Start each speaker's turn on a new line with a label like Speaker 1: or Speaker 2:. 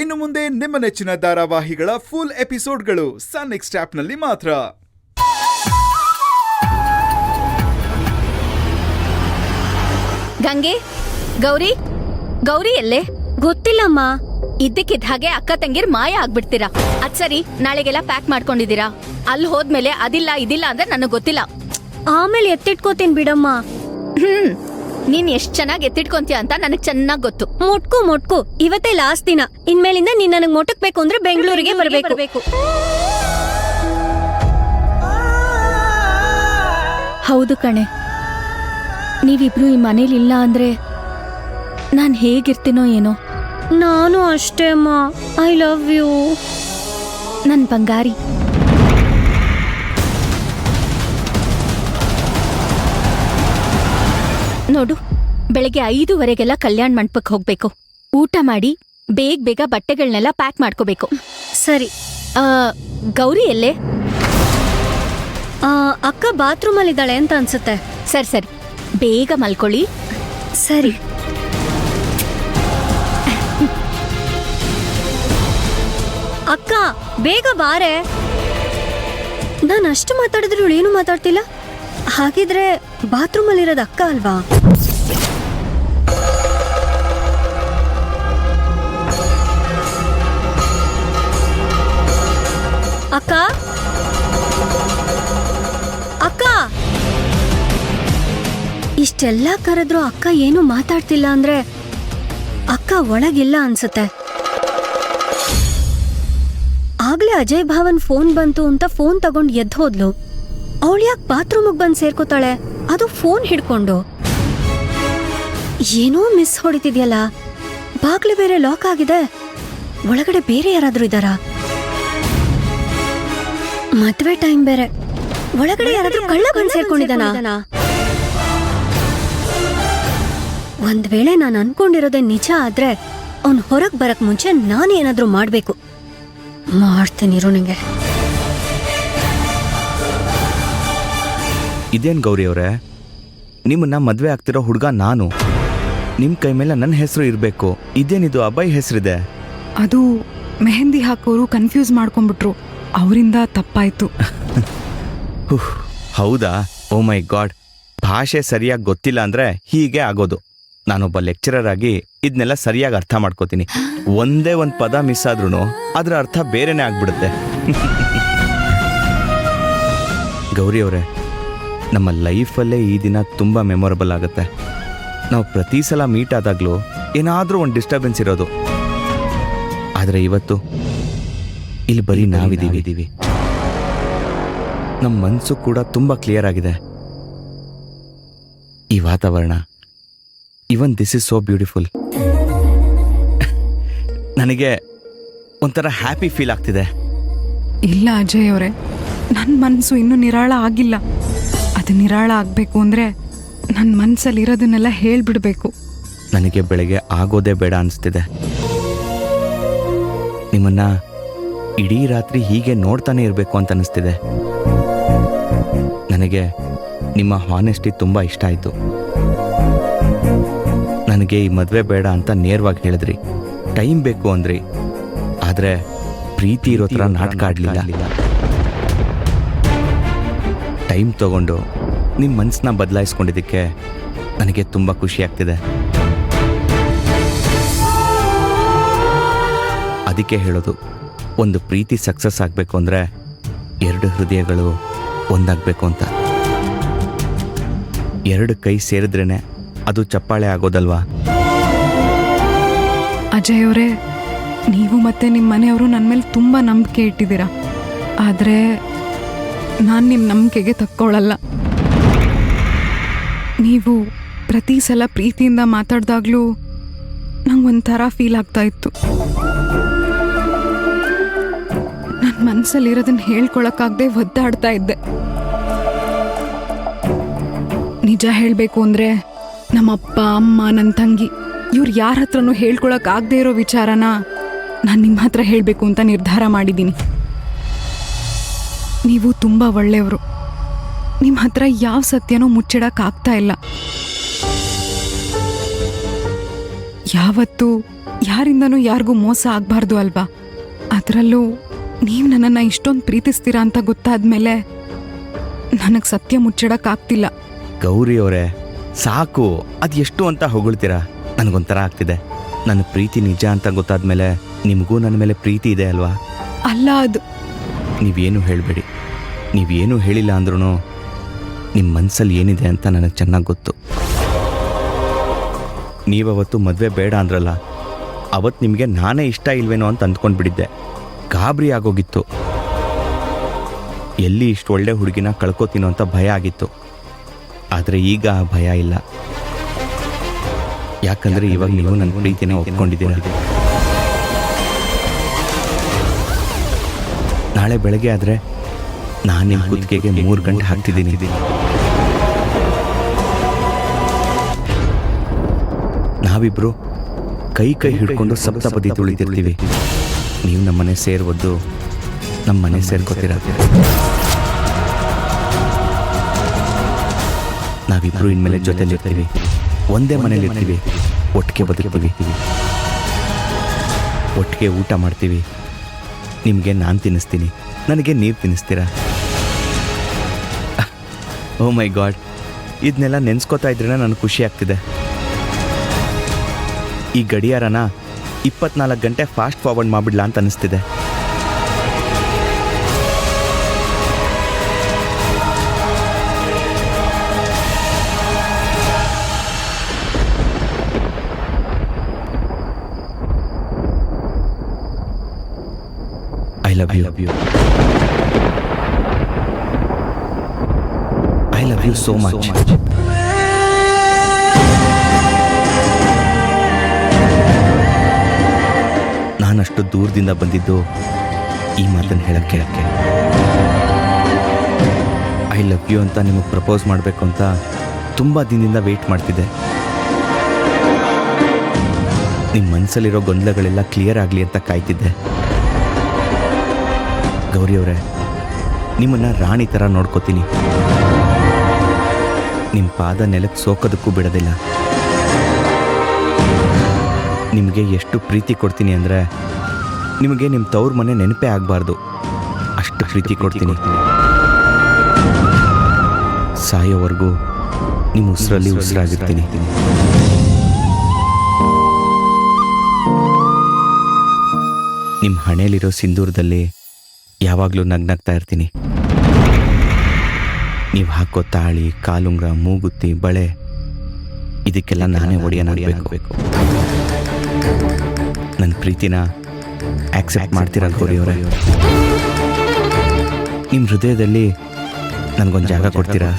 Speaker 1: ಇನ್ನು ಮುಂದೆ ನಿಮ್ಮ ನೆಚ್ಚಿನ ಧಾರಾವಾಹಿಗಳ ಫುಲ್ ಎಪಿಸೋಡ್ಗಳು ಸನ್ ನೆಕ್ಸ್ಟ್ ಆಪ್ನಲ್ಲಿ ಮಾತ್ರ.
Speaker 2: ಗಂಗೆ, ಗೌರಿ, ಗೌರಿ ಎಲ್ಲೇ?
Speaker 3: ಗೊತ್ತಿಲ್ಲಮ್ಮ.
Speaker 2: ಇದ್ದಕ್ಕಿದ್ದ ಹಾಗೆ ಅಕ್ಕ ತಂಗಿರ್ ಮಾಯ ಆಗ್ಬಿಡ್ತೀರಾ. ಅದ್ ಸರಿ, ನಾಳೆಗೆಲ್ಲ ಪ್ಯಾಕ್ ಮಾಡ್ಕೊಂಡಿದ್ದೀರಾ? ಅಲ್ಲಿ ಹೋದ್ಮೇಲೆ ಅದಿಲ್ಲ ಇದಿಲ್ಲ ಅಂದ್ರೆ ನನಗ್ ಗೊತ್ತಿಲ್ಲ.
Speaker 3: ಆಮೇಲೆ ಎತ್ತಿಟ್ಕೋತೀನಿ ಬಿಡಮ್ಮ.
Speaker 2: ನೀನ್ ಎಷ್ಟ್ ಚೆನ್ನಾಗಿ ಎತ್ತಿಟ್ಕೊಂತೀಯ ಅಂತ ನನಗ್ ಚೆನ್ನಾಗ್ ಗೊತ್ತು.
Speaker 3: ಮೊಟ್ಕು ಇವತ್ತೇ ಲಾಸ್ಟ್ ದಿನ. ಇನ್ಮೇಲಿಂದ ನೀನ್ ನನಗ್ ಮೊಟಕ್ಬೇಕು ಅಂದ್ರೆ ಬೆಂಗಳೂರಿಗೆ ಬರ್ಬೇಕು.
Speaker 2: ಹೌದು ಕಣೆ, ನೀವಿಬ್ರು ಈ ಮನೇಲಿ ಇಲ್ಲ ಅಂದ್ರೆ ನಾನ್ ಹೇಗಿರ್ತೀನೋ ಏನೋ.
Speaker 3: ನಾನು ಅಷ್ಟೇ ಅಮ್ಮ. ಐ ಲವ್ ಯು
Speaker 2: ನನ್ ಬಂಗಾರಿ. ನೋಡು, ಬೆಳಗ್ಗೆ 5:15 ಕಲ್ಯಾಣ ಮಂಟಪಕ್ಕೆ ಹೋಗ್ಬೇಕು. ಊಟ ಮಾಡಿ ಬೇಗ ಬಟ್ಟೆಗಳನ್ನೆಲ್ಲ ಪ್ಯಾಕ್ ಮಾಡ್ಕೋಬೇಕು.
Speaker 3: ಸರಿ.
Speaker 2: ಗೌರಿ ಎಲ್ಲೇ?
Speaker 3: ಅಕ್ಕ ಬಾತ್ರೂಮ್ ಅಲ್ಲಿ ಇದ್ದಾಳೆ ಅಂತ ಅನ್ಸುತ್ತೆ.
Speaker 2: ಸರಿ, ಬೇಗ ಮಲ್ಕೊಳ್ಳಿ.
Speaker 3: ಸರಿ. ಅಕ್ಕ ಬೇಗ ಬಾರೆ. ನಾನು ಅಷ್ಟು ಮಾತಾಡಿದ್ರು ಏನು ಮಾತಾಡ್ತಿಲ್ಲ. ಹಾಗಿದ್ರೆ ಬಾತ್ರೂಮ್ ಅಲ್ಲಿರೋದು ಅಕ್ಕ ಅಲ್ವಾ? ಅಕ್ಕ ಅಕ್ಕ ಇಷ್ಟೆಲ್ಲ ಕರೆದ್ರು ಅಕ್ಕ ಏನು ಮಾತಾಡ್ತಿಲ್ಲ ಅಂದ್ರೆ ಅಕ್ಕ ಒಳಗಿಲ್ಲ ಅನ್ಸುತ್ತೆ. ಆಗ್ಲೇ ಅಜಯ್ ಭಾವನ್ ಫೋನ್ ಬಂತು ಅಂತ ಫೋನ್ ತಗೊಂಡ್ ಎದ್ದು ಹೋದ್ಲು. ಅವಳು ಯಾಕೆ ಬಾತ್ರೂಮಿಗೆ ಬಂದು ಸೇರ್ಕೋತಾಳೆ, ಅದು ಫೋನ್ ಹಿಡ್ಕೊಂಡು? ಏನೋ ಮಿಸ್ ಹೊಡಿತಿದ್ಯಲ್ಲ. ಬಾಗ್ಲು ಬೇರೆ ಲಾಕ್ ಆಗಿದೆ. ಒಳಗಡೆ ಬೇರೆ ಯಾರಾದ್ರೂ ಇದ್ದಾರಾ? ಮದ್ವೆ ಟೈಮ್ ಬೇರೆ. ಒಳಗಡೆ ಯಾರಾದ್ರೂ ಕಳ್ಳ ಬಂದು ಸೇರ್ಕೊಂಡಿದ್ದಾನ? ಒಂದ್ ವೇಳೆ ನಾನು ಅನ್ಕೊಂಡಿರೋದೇ ನಿಜ ಆದ್ರೆ ಅವ್ನ್ ಹೊರಗ್ ಬರಕ್ ಮುಂಚೆ ನಾನೇನಾದ್ರೂ ಮಾಡ್ಬೇಕು. ಮಾಡ್ತೀನಿರು ನಿಂಗೆ.
Speaker 4: ಇದೇನ್ ಗೌರಿ ಅವರೇ, ನಿಮ್ಮನ್ನ ಮದ್ವೆ ಆಗ್ತಿರೋ ಹುಡುಗ ನಾನು. ನಿಮ್ ಕೈ ಮೇಲೆ ನನ್ನ ಹೆಸರು ಇರ್ಬೇಕು. ಇದೇನಿದು ಅಭಯ್ ಹೆಸರಿದೆ?
Speaker 5: ಅದು ಮೆಹಂದಿ ಹಾಕೋರು ಕನ್ಫ್ಯೂಸ್ ಮಾಡ್ಕೊಂಡ್ಬಿಟ್ರು, ಅವರಿಂದ ತಪ್ಪಾಯ್ತು.
Speaker 4: ಹೌದಾ? ಓ ಮೈ ಗಾಡ್. ಭಾಷೆ ಸರಿಯಾಗಿ ಗೊತ್ತಿಲ್ಲ ಅಂದ್ರೆ ಹೀಗೆ ಆಗೋದು. ನಾನೊಬ್ಬ ಲೆಕ್ಚರರ್ ಆಗಿ ಇದನ್ನೆಲ್ಲ ಸರಿಯಾಗಿ ಅರ್ಥ ಮಾಡ್ಕೋತೀನಿ. ಒಂದೇ ಒಂದು ಪದ ಮಿಸ್ ಆದ್ರೂ ಅದ್ರ ಅರ್ಥ ಬೇರೆನೇ ಆಗ್ಬಿಡುತ್ತೆ. ಗೌರಿ ಅವರೇ, ನಮ್ಮ ಲೈಫಲ್ಲೇ ಈ ದಿನ ತುಂಬ ಮೆಮೊರಬಲ್ ಆಗುತ್ತೆ. ನಾವು ಪ್ರತಿ ಸಲ ಮೀಟ್ ಆದಾಗಲೂ ಏನಾದರೂ ಒಂದು ಡಿಸ್ಟರ್ಬೆನ್ಸ್ ಇರೋದು. ಆದರೆ ಇವತ್ತು ಇಲ್ಲಿ ಬರೀ ನಾವಿದ್ದೀವಿ. ನಮ್ಮ ಮನಸ್ಸು ಕೂಡ ತುಂಬ ಕ್ಲಿಯರ್ ಆಗಿದೆ. ಈ ವಾತಾವರಣ, even this is so beautiful. ನನಗೆ ಒಂಥರ ಹ್ಯಾಪಿ ಫೀಲ್ ಆಗ್ತಿದೆ.
Speaker 5: ಇಲ್ಲ ಅಜಯ್ ಅವರೇ, ನನ್ನ ಮನಸ್ಸು ಇನ್ನೂ ನಿರಾಳ ಆಗಿಲ್ಲ. ಅದು ನಿರಾಳ ಆಗಬೇಕು ಅಂದರೆ ನನ್ನ ಮನಸ್ಸಲ್ಲಿರೋದನ್ನೆಲ್ಲ ಹೇಳ್ಬಿಡ್ಬೇಕು.
Speaker 4: ನನಗೆ ಬೆಳಗ್ಗೆ ಆಗೋದೇ ಬೇಡ ಅನಿಸ್ತಿದೆ. ನಿಮ್ಮನ್ನ ಇಡೀ ರಾತ್ರಿ ಹೀಗೆ ನೋಡ್ತಾನೆ ಇರಬೇಕು ಅಂತ ಅನಿಸ್ತಿದೆ. ನನಗೆ ನಿಮ್ಮ ಹಾನೆಸ್ಟಿ ತುಂಬ ಇಷ್ಟ ಆಯಿತು. ನನಗೆ ಈ ಮದುವೆ ಬೇಡ ಅಂತ ನೇರವಾಗಿ ಹೇಳಿದ್ರಿ. ಟೈಮ್ ಬೇಕು ಅಂದ್ರಿ. ಆದರೆ ಪ್ರೀತಿ ಇರೋ ಥರ ನಾಟಕ ಆಡಲಿಲ್ಲ. ಟೈಮ್ ತಗೊಂಡು ನಿಮ್ಮ ಮನಸ್ಸನ್ನ ಬದಲಾಯಿಸ್ಕೊಂಡಿದ್ದಕ್ಕೆ ನನಗೆ ತುಂಬ ಖುಷಿ ಆಗ್ತಿದೆ. ಅದಕ್ಕೆ ಹೇಳೋದು, ಒಂದು ಪ್ರೀತಿ ಸಕ್ಸಸ್ ಆಗಬೇಕು ಅಂದರೆ 2 ಹೃದಯಗಳು ಒಂದಾಗಬೇಕು ಅಂತ. 2 ಕೈ ಸೇರಿದ್ರೇನೆ ಅದು ಚಪ್ಪಾಳೆ ಆಗೋದಲ್ವಾ?
Speaker 5: ಅಜಯ್ ಅವರೇ, ನೀವು ಮತ್ತೆ ನಿಮ್ಮ ಮನೆಯವರು ನನ್ನ ಮೇಲೆ ತುಂಬ ನಂಬಿಕೆ ಇಟ್ಟಿದ್ದೀರಾ. ಆದರೆ ನಾನು ನಿಮ್ಮ ನಂಬಿಕೆಗೆ ತಕ್ಕೊಳ್ಳಲ್ಲ. ನೀವು ಪ್ರತಿ ಸಲ ಪ್ರೀತಿಯಿಂದ ಮಾತಾಡ್ದಾಗ್ಲೂ ನಂಗೆ ಒಂಥರ ಫೀಲ್ ಆಗ್ತಾ ಇತ್ತು. ನನ್ನ ಮನಸ್ಸಲ್ಲಿರೋದನ್ನ ಹೇಳ್ಕೊಳಕ್ಕಾಗದೆ ಒದ್ದಾಡ್ತಾ ಇದ್ದೆ. ನಿಜ ಹೇಳಬೇಕು ಅಂದರೆ ನಮ್ಮಪ್ಪ, ಅಮ್ಮ, ನನ್ನ ತಂಗಿ ಇವ್ರು ಯಾರ ಹತ್ರನೂ ಹೇಳ್ಕೊಳಕ್ಕಾಗದೇ ಇರೋ ವಿಚಾರನ ನಾನು ನಿಮ್ಮ ಹತ್ರ ಹೇಳಬೇಕು ಅಂತ ನಿರ್ಧಾರ ಮಾಡಿದ್ದೀನಿ. ನೀವು ತುಂಬ ಒಳ್ಳೆಯವರು. ನಿಮ್ಮ ಹತ್ರ ಯಾವ ಸತ್ಯನೂ ಮುಚ್ಚಿಡಕ್ಕಾಗ್ತಾ ಇಲ್ಲ. ಯಾವತ್ತೂ ಯಾರಿಂದನೂ ಯಾರಿಗೂ ಮೋಸ ಆಗಬಾರ್ದು ಅಲ್ವಾ? ಅದರಲ್ಲೂ ನೀವು ನನ್ನನ್ನು ಇಷ್ಟೊಂದು ಪ್ರೀತಿಸ್ತೀರಾ ಅಂತ ಗೊತ್ತಾದ್ಮೇಲೆ ನನಗೆ ಸತ್ಯ ಮುಚ್ಚಿಡಕ್ಕಾಗ್ತಿಲ್ಲ.
Speaker 4: ಗೌರಿ ಅವರೇ, ಸಾಕು, ಅದು ಎಷ್ಟು ಅಂತ ಹೊಗಳ್ತೀರಾ? ನನಗೊಂಥರ ಆಗ್ತಿದೆ. ನನ್ನ ಪ್ರೀತಿ ನಿಜ ಅಂತ ಗೊತ್ತಾದ್ಮೇಲೆ ನಿಮಗೂ ನನ್ನ ಮೇಲೆ ಪ್ರೀತಿ ಇದೆ ಅಲ್ವಾ?
Speaker 5: ಅಲ್ಲ, ಅದು
Speaker 4: ನೀವೇನು ಹೇಳಬೇಡಿ. ನೀವೇನು ಹೇಳಿಲ್ಲ ಅಂದ್ರೂ ನಿಮ್ಮ ಮನಸ್ಸಲ್ಲಿ ಏನಿದೆ ಅಂತ ನನಗೆ ಚೆನ್ನಾಗಿ ಗೊತ್ತು. ನೀವವತ್ತು ಮದುವೆ ಬೇಡ ಅಂದ್ರಲ್ಲ, ಅವತ್ತು ನಿಮಗೆ ನಾನೇ ಇಷ್ಟ ಇಲ್ವೇನೋ ಅಂತ ಅಂದ್ಕೊಂಡ್ಬಿಟ್ಟಿದ್ದೆ. ಗಾಬರಿ ಆಗೋಗಿತ್ತು. ಎಲ್ಲಿ ಇಷ್ಟು ಒಳ್ಳೆ ಹುಡುಗಿನ ಕಳ್ಕೊತೀನೋ ಅಂತ ಭಯ ಆಗಿತ್ತು. ಆದರೆ ಈಗ ಆ ಭಯ ಇಲ್ಲ. ಯಾಕಂದರೆ ಇವಾಗ ನೀವು ನನ್ನ ಪ್ರೀತಿನ ಒಪ್ಕೊಂಡಿದ್ದೀರ. ನಾಳೆ ಬೆಳಗ್ಗೆ ಆದರೆ ನಾನು ನಿಮ್ಮ ಕುತ್ತಿಗೆಗೆ 3 ಗಂಟೆ ಹಾಕ್ತಿದ್ದೀನಿ. ನಾವಿಬ್ರು ಕೈ ಹಿಡ್ಕೊಂಡು ಸಪ್ತಪದಿ ತುಳಿತಿರ್ತೀವಿ. ನೀವು ನಮ್ಮನೆ ಸೇರ್ವದ್ದು ನಮ್ಮ ಮನೆ ಸೇರ್ಕೋತೀರ. ನಾವಿಬ್ರು ಇನ್ಮೇಲೆ ಜೊತೆಲಿರ್ತೀವಿ, ಒಂದೇ ಮನೇಲಿರ್ತೀವಿ, ಒಟ್ಟಿಗೆ ಬದುಕ್ತೀವಿ, ಒಟ್ಟಿಗೆ ಊಟ ಮಾಡ್ತೀವಿ. ನಿಮಗೆ ನಾನು ತಿನ್ನಿಸ್ತೀನಿ, ನನಗೆ ನೀವು ತಿನ್ನಿಸ್ತೀರಾ. ಓ ಮೈ ಗಾಡ್, ಇದನ್ನೆಲ್ಲ ನೆನೆಸ್ಕೋತಾ ಇದ್ರೇನೆ ನನಗೆ ಖುಷಿ ಆಗ್ತಿದೆ. ಈ ಗಡಿಯಾರನ 24 ಗಂಟೆ ಫಾಸ್ಟ್ ಫಾರ್ವರ್ಡ್ ಮಾಡಿಬಿಡ್ಲಾ ಅಂತ ಅನಿಸ್ತಿದೆ. I love you. I love you so much. ನಾನಷ್ಟು ದೂರದಿಂದ ಬಂದಿದ್ದು ಈ ಮಾತನ್ನು ಹೇಳಕ್ಕೆ. ಐ ಲವ್ ಯು ಅಂತ ನಿಮಗೆ ಪ್ರಪೋಸ್ ಮಾಡಬೇಕು ಅಂತ ತುಂಬ ದಿನದಿಂದ ವೆಯ್ಟ್ ಮಾಡ್ತಿದ್ದೆ. ನಿಮ್ಮ ಮನಸ್ಸಲ್ಲಿರೋ ಗೊಂದಲಗಳೆಲ್ಲ ಕ್ಲಿಯರ್ ಆಗಲಿ ಅಂತ ಕಾಯ್ತಿದ್ದೆ. ಗೌರಿ ಅವರೇ, ನಿಮ್ಮನ್ನು ರಾಣಿ ಥರ ನೋಡ್ಕೋತೀನಿ. ನಿಮ್ಮ ಪಾದ ನೆಲಕ್ಕೆ ಸೋಕೋದಕ್ಕೂ ಬಿಡೋದಿಲ್ಲ. ನಿಮಗೆ ಎಷ್ಟು ಪ್ರೀತಿ ಕೊಡ್ತೀನಿ ಅಂದರೆ ನಿಮಗೆ ನಿಮ್ಮ ತವ್ರ ಮನೆ ನೆನಪೇ ಆಗಬಾರ್ದು, ಅಷ್ಟು ಪ್ರೀತಿ ಕೊಡ್ತೀನಿ. ಸಾಯೋವರೆಗೂ ನಿಮ್ಮ ಉಸಿರಲ್ಲಿ ಉಸಿರಾಗಿರ್ತೀನಿ. ನಿಮ್ಮ ಹಣೆಯಲ್ಲಿರೋ ಸಿಂಧೂರದಲ್ಲಿ ಯಾವಾಗಲೂ ನಗ್ನಗ್ತಾ ಇರ್ತೀನಿ. ನೀವು ಹಾಕೋ ತಾಳಿ, ಕಾಲುಂಗ್ರ, ಮೂಗುತ್ತಿ, ಬಳೆ, ಇದಕ್ಕೆಲ್ಲ ನಾನೇ ಒಡೆಯನಾಗಬೇಕು. ನನ್ನ ಪ್ರೀತಿನ ಆಕ್ಸೆಪ್ಟ್ ಮಾಡ್ತೀರಾ ಗೌರಿ ಅವರೇ? ನಿಮ್ಮ ಹೃದಯದಲ್ಲಿ ನನಗೊಂದು ಜಾಗ ಕೊಡ್ತೀರಾ?